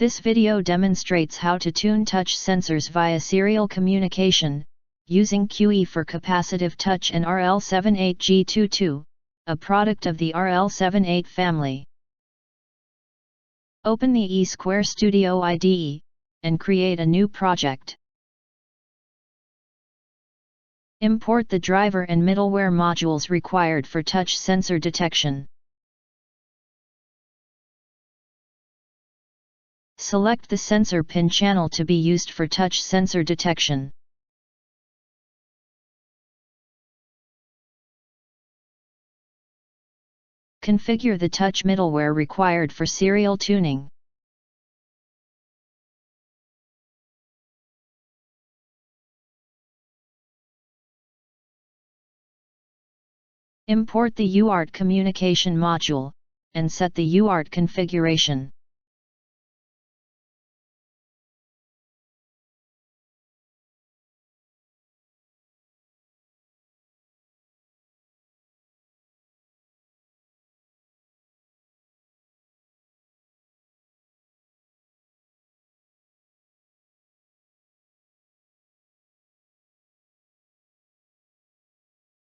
This video demonstrates how to tune touch sensors via serial communication, using QE for capacitive touch and RL78G22, a product of the RL78 family. Open the E-Square Studio IDE, and create a new project. Import the driver and middleware modules required for touch sensor detection. Select the sensor pin channel to be used for touch sensor detection. Configure the touch middleware required for serial tuning. Import the UART communication module, and set the UART configuration.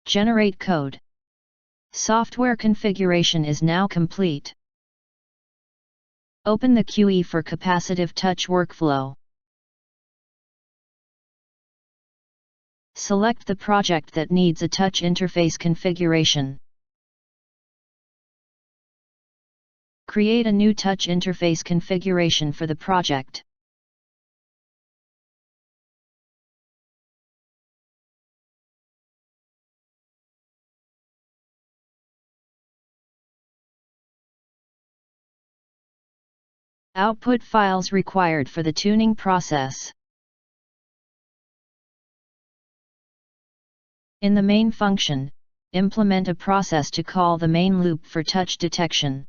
Generate code. Software configuration is now complete. Open the QE for Capacitive Touch workflow. Select the project that needs a touch interface configuration. Create a new touch interface configuration for the project. Output files required for the tuning process. In the main function, implement a process to call the main loop for touch detection.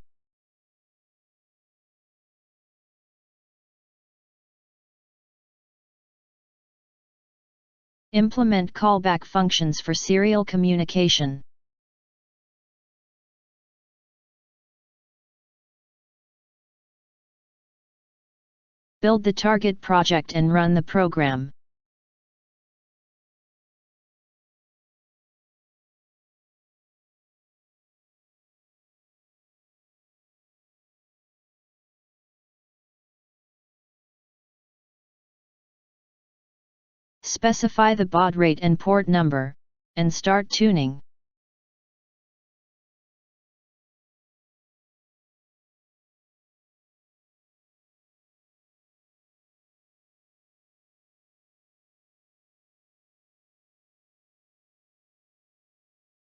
Implement callback functions for serial communication. Build the target project and run the program. Specify the baud rate and port number, and start tuning.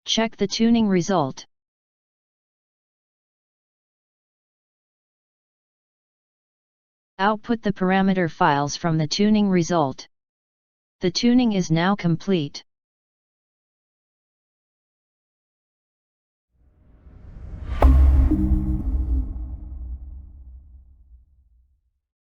Check the tuning result. Output the parameter files from the tuning result. The tuning is now complete.